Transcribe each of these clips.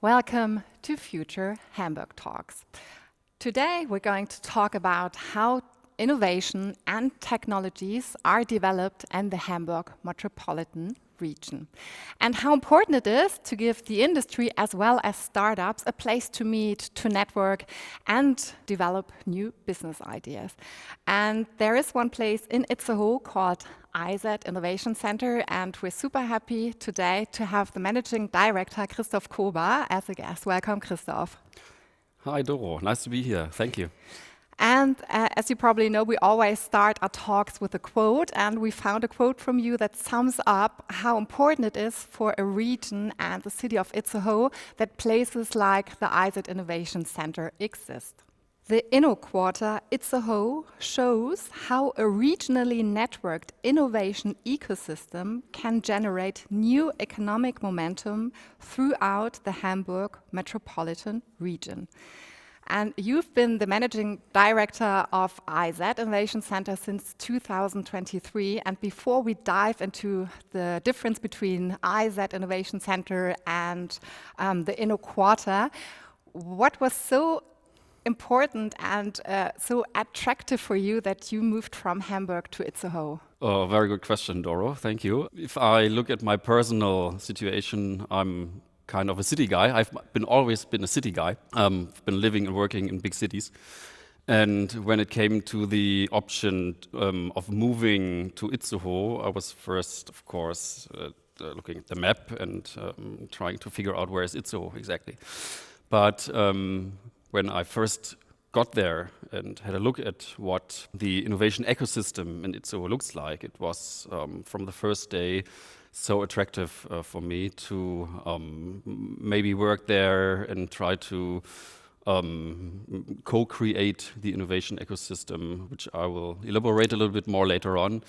Welcome to Future Hamburg Talks. Today we're going to talk about how innovation and technologies are developed in the Hamburg Metropolitan Region and how important it is to give the industry as well as startups a place to meet, to network and develop new business ideas. And there is one place in Itzehoe called IZET Innovation Center, and we're super happy today to have the Managing Director Christoph Kober as a guest. Welcome, Christoph. Hi, Doro. Nice to be here. Thank you. And as you probably know, we always start our talks with a quote, and we found a quote from you that sums up how important it is for a region and the city of Itzehoe that places like the IZET Innovation Center exist. The InnoQuarter Itzehoe shows how a regionally networked innovation ecosystem can generate new economic momentum throughout the Hamburg Metropolitan Region. And you've been the managing director of IZET Innovation Center since 2023. And before we dive into the difference between IZET Innovation Center and the InnoQuarter, what was so important and so attractive for you that you moved from Hamburg to Itzehoe? Oh, very good question, Doro. Thank you. If I look at my personal situation, I'm kind of a city guy. I've always been a city guy. Been living and working in big cities. And when it came to the option of moving to Itzehoe, I was first, of course, looking at the map and trying to figure out where is Itzehoe exactly. But when I first got there and had a look at what the innovation ecosystem in Itzehoe looks like, it was from the first day so attractive for me to maybe work there and try to co-create the innovation ecosystem, which I will elaborate a little bit more later on,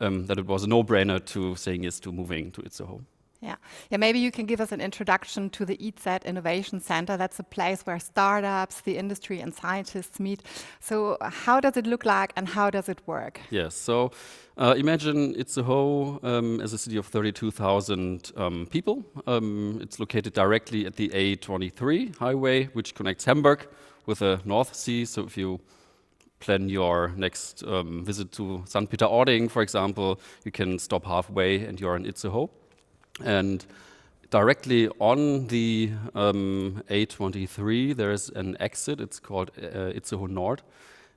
that it was a no-brainer to saying yes to moving to Itzehoe. Yeah, maybe you can give us an introduction to the IZET Innovation Center. That's a place where startups, the industry and scientists meet. So how does it look like and how does it work? Yes, so imagine Itzehoe as a city of 32,000 people. It's located directly at the A23 highway, which connects Hamburg with the North Sea. So if you plan your next visit to St. Peter-Ording, for example, you can stop halfway and you're in Itzehoe. And directly on the A23, there is an exit. It's called Itzehoe Nord.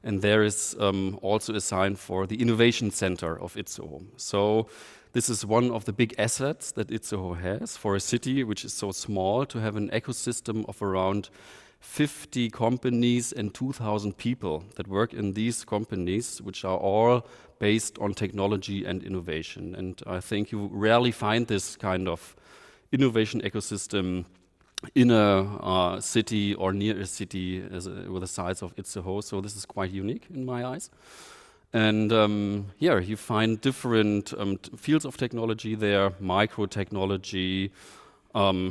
And there is also a sign for the Innovation Center of Itzehoe. So this is one of the big assets that Itzehoe has for a city which is so small to have an ecosystem of around 50 companies and 2,000 people that work in these companies, which are all based on technology and innovation. And I think you rarely find this kind of innovation ecosystem in a city or near a city with the size of Itzehoe. So this is quite unique in my eyes. And here you find different fields of technology there, microtechnology,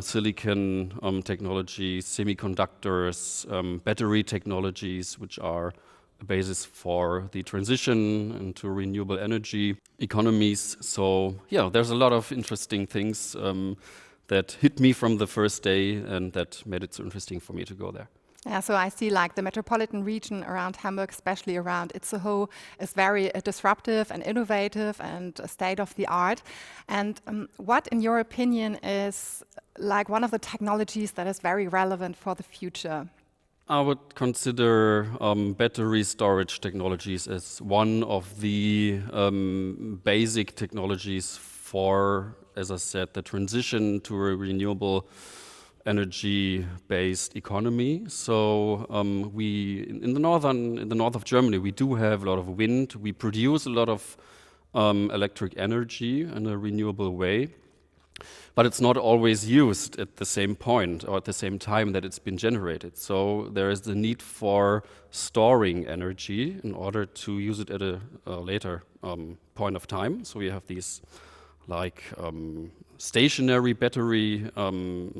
silicon technology, semiconductors, battery technologies, which are a basis for the transition into renewable energy economies. So yeah, there's a lot of interesting things that hit me from the first day and that made it so interesting for me to go there. Yeah, so I see like the metropolitan region around Hamburg, especially around Itzehoe, is very disruptive and innovative and state-of-the-art. And what, in your opinion, is like one of the technologies that is very relevant for the future? I would consider battery storage technologies as one of the basic technologies for, as I said, the transition to a renewable energy-based economy. So we in the north of Germany, we do have a lot of wind. We produce a lot of electric energy in a renewable way, but it's not always used at the same point or at the same time that it's been generated. So there is the need for storing energy in order to use it at a later point of time. So we have these like stationary battery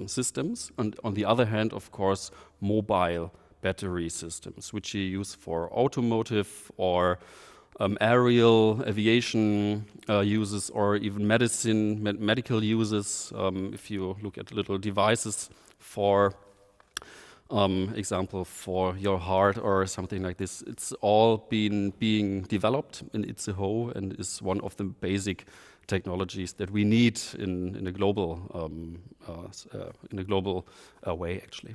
systems, and on the other hand, of course, mobile battery systems, which you use for automotive or aerial aviation uses, or even medical uses. If you look at little devices for example, for your heart or something like this, it's all being developed in Itzehoe and is one of the basic technologies that we need in a global way, actually.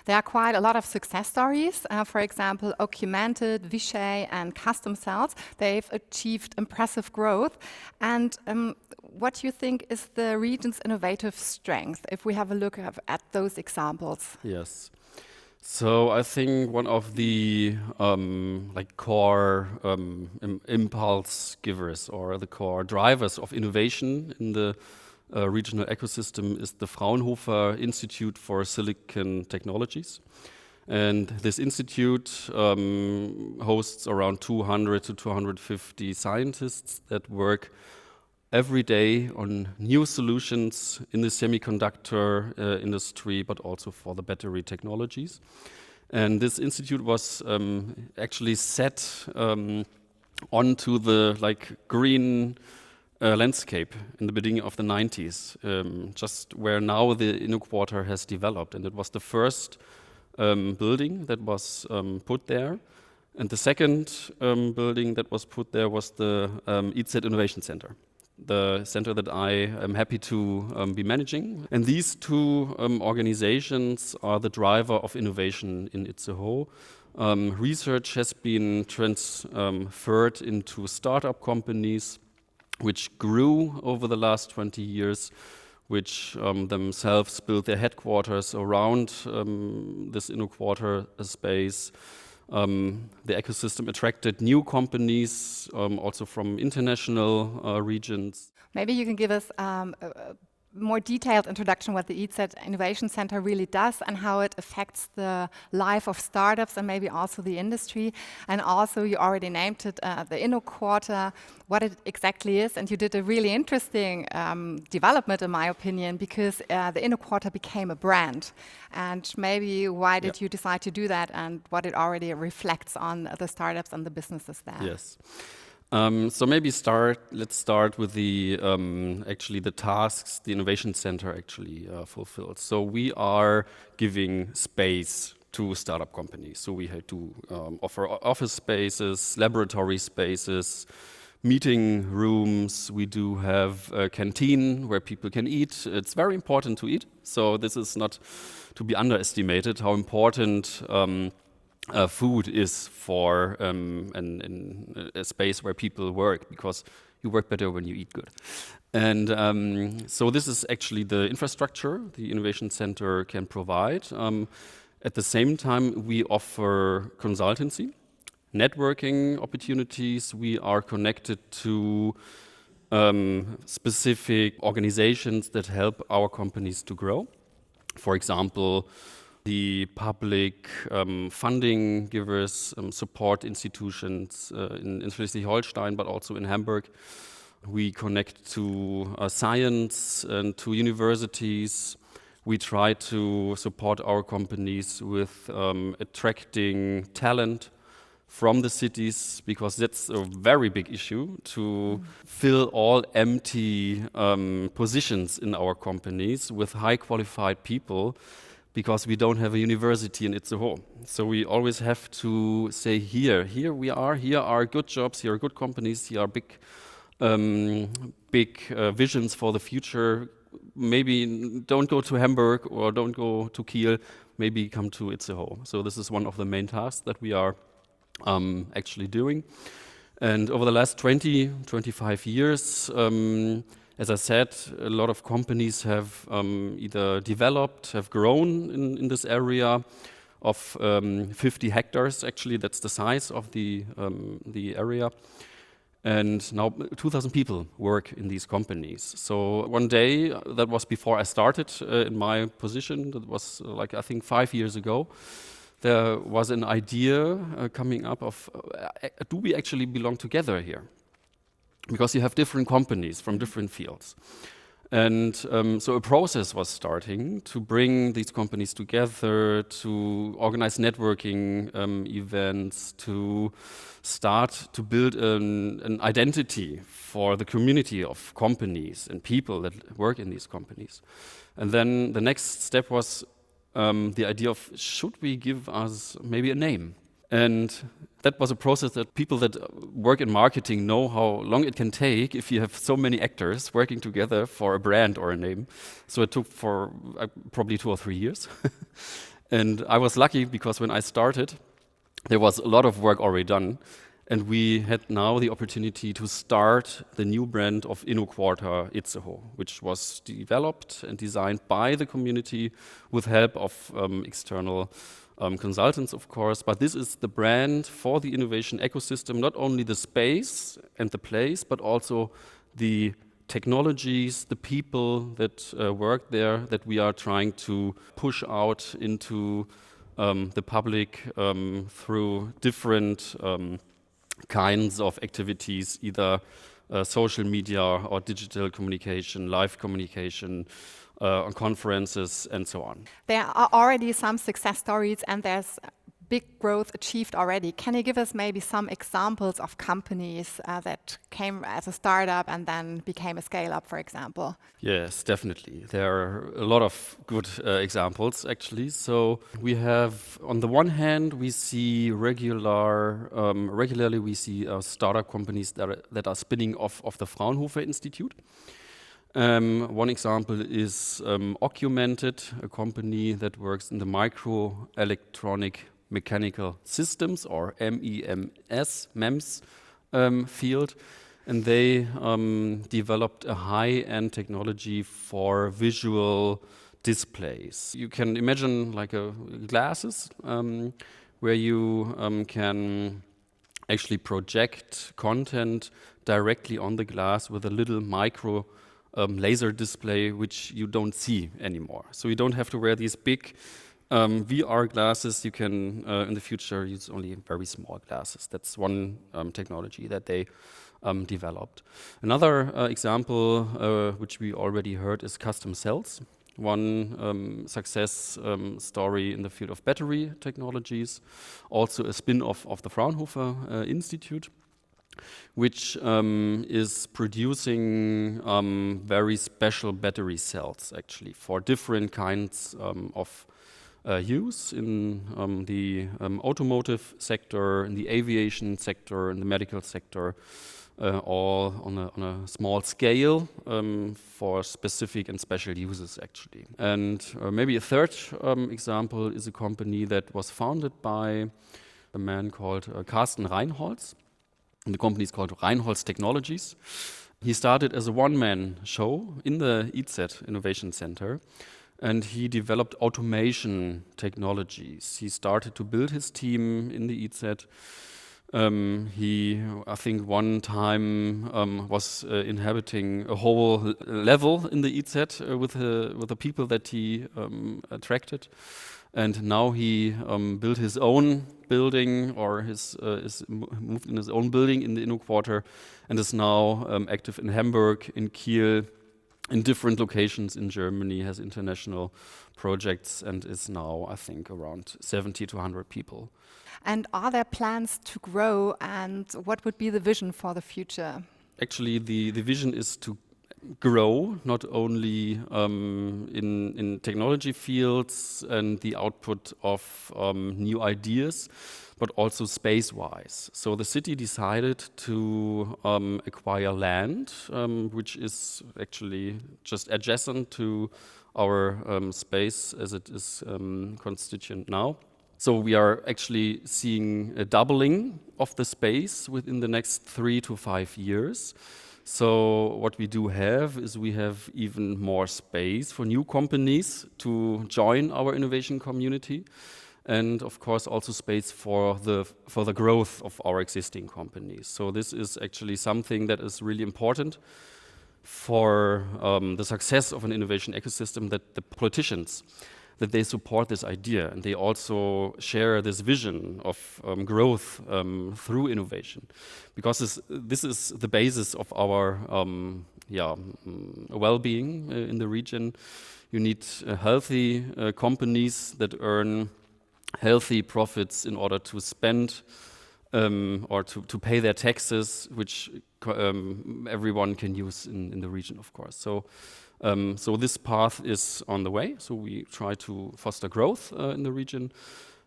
There are quite a lot of success stories. For example, Augmented, Vichy, and Custom Cells. They've achieved impressive growth. And what do you think is the region's innovative strength, if we have a look at those examples? Yes. So I think one of the core impulse givers or the core drivers of innovation in the regional ecosystem is the Fraunhofer Institute for Silicon Technologies. And this institute hosts around 200 to 250 scientists that work every day on new solutions in the semiconductor industry, but also for the battery technologies. And this institute was actually set onto the green landscape in the beginning of the 90s, just where now the InnoQuarter has developed. And it was the first building that was put there. And the second building that was put there was the IZET Innovation Center, the center that I am happy to be managing. And these two organizations are the driver of innovation in Itzehoe. Research has been transferred into startup companies which grew over the last 20 years, which themselves built their headquarters around this InnoQuarter space. The ecosystem attracted new companies, also from international regions. Maybe you can give us a more detailed introduction what the IZET Innovation Center really does and how it affects the life of startups and maybe also the industry. And also, you already named it, the InnoQuarter, what it exactly is. And you did a really interesting development, in my opinion, because the InnoQuarter became a brand. And maybe why did you decide to do that, and what it already reflects on the startups and the businesses there? Yes. So maybe let's start with the actually the tasks the Innovation Center actually fulfills. So we are giving space to startup companies. So we have to offer office spaces, laboratory spaces, meeting rooms. We do have a canteen where people can eat. It's very important to eat. So this is not to be underestimated how important food is for a space where people work, because you work better when you eat good. And so this is actually the infrastructure the Innovation Center can provide. At the same time, we offer consultancy, networking opportunities. We are connected to specific organizations that help our companies to grow. For example, the public funding givers, support institutions in Schleswig-Holstein, but also in Hamburg. We connect to science and to universities. We try to support our companies with attracting talent from the cities, because that's a very big issue, to fill all empty positions in our companies with high qualified people, because we don't have a university in Itzehoe. So we always have to say, here we are, here are good jobs, here are good companies, here are big visions for the future. Maybe don't go to Hamburg or don't go to Kiel, maybe come to Itzehoe. So this is one of the main tasks that we are actually doing. And over the last 25 years, as I said, a lot of companies have either developed, have grown in this area of 50 hectares. Actually, that's the size of the area. And now 2,000 people work in these companies. So one day, that was before I started in my position, that was I think 5 years ago, there was an idea coming up of, do we actually belong together here? Because you have different companies from different fields. And so a process was starting to bring these companies together, to organize networking events, to start to build an identity for the community of companies and people that work in these companies. And then the next step was the idea of, should we give us maybe a name? And that was a process that people that work in marketing know how long it can take if you have so many actors working together for a brand or a name. So it took for probably 2 or 3 years. And I was lucky because when I started, there was a lot of work already done. And we had now the opportunity to start the new brand of InnoQuarter Itzehoe, which was developed and designed by the community with help of external consultants, of course. But this is the brand for the innovation ecosystem, not only the space and the place, but also the technologies, the people that work there, that we are trying to push out into the public through different kinds of activities, either social media or digital communication, live communication, on conferences and so on. There are already some success stories and there's big growth achieved already. Can you give us maybe some examples of companies that came as a startup and then became a scale-up, for example? Yes, definitely. There are a lot of good examples, actually. So we have, on the one hand, we see regularly we see startup companies that are spinning off of the Fraunhofer Institute. One example is Augmented, a company that works in the microelectronic mechanical systems, or MEMS field. And they developed a high-end technology for visual displays. You can imagine like glasses where you can actually project content directly on the glass with a little micro laser display, which you don't see anymore. So you don't have to wear these big VR glasses. You can, in the future, use only very small glasses. That's one technology that they developed. Another example, which we already heard, is custom cells. One success story in the field of battery technologies, also a spin-off of the Fraunhofer Institute, which is producing very special battery cells, actually, for different kinds of use in the automotive sector, in the aviation sector, in the medical sector, all on a small scale for specific and special uses, actually. And maybe a third example is a company that was founded by a man called Carsten Reinholz. And the company is called Reinholz Technologies. He started as a one-man show in the IZET Innovation Center, and he developed automation technologies. He started to build his team in the IZET. He, I think, one time was inhabiting a whole level in the IZET with the people that he attracted. And now he built his own building, or is moved in his own building in the InnoQuarter, and is now active in Hamburg, in Kiel, in different locations in Germany, has international projects, and is now, I think, around 70 to 100 people. And are there plans to grow, and what would be the vision for the future? Actually, the vision is to grow, not only in technology fields and the output of new ideas, but also space-wise. So the city decided to acquire land, which is actually just adjacent to our space as it is constituent now. So we are actually seeing a doubling of the space within the next 3 to 5 years. So what we do have is we have even more space for new companies to join our innovation community, and of course also space for the growth of our existing companies. So this is actually something that is really important for the success of an innovation ecosystem, that the politicians, that they support this idea, and they also share this vision of growth through innovation, because this is the basis of our well-being in the region. You need healthy companies that earn healthy profits in order to spend or to pay their taxes, which everyone can use in the region, of course. So this path is on the way. So we try to foster growth in the region.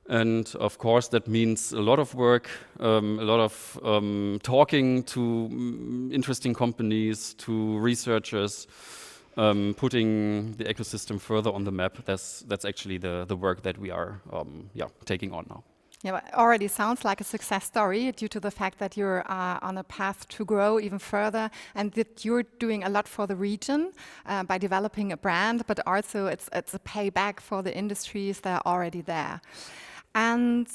And of course, that means a lot of work, a lot of talking to interesting companies, to researchers, putting the ecosystem further on the map. That's actually the work that we are taking on now. Yeah, it already sounds like a success story due to the fact that you're on a path to grow even further, and that you're doing a lot for the region by developing a brand, but also it's a payback for the industries that are already there. And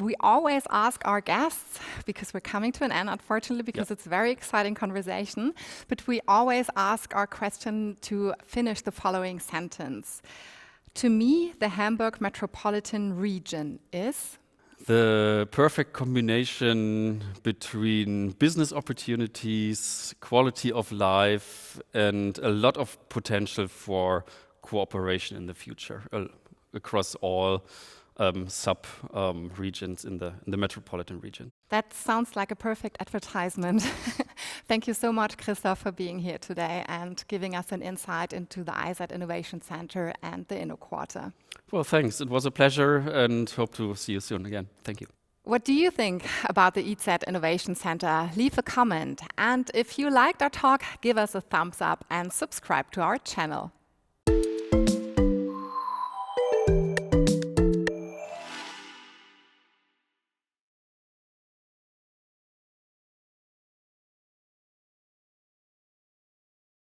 we always ask our guests, because we're coming to an end, unfortunately, because it's a very exciting conversation, but we always ask our question to finish the following sentence. To me, the Hamburg Metropolitan Region is? The perfect combination between business opportunities, quality of life, and a lot of potential for cooperation in the future across all sub-regions in the metropolitan region. That sounds like a perfect advertisement. Thank you so much, Christoph, for being here today and giving us an insight into the IZET Innovation Center and the InnoQuarter. Well, thanks. It was a pleasure and hope to see you soon again. Thank you. What do you think about the IZET Innovation Center? Leave a comment. And if you liked our talk, give us a thumbs up and subscribe to our channel.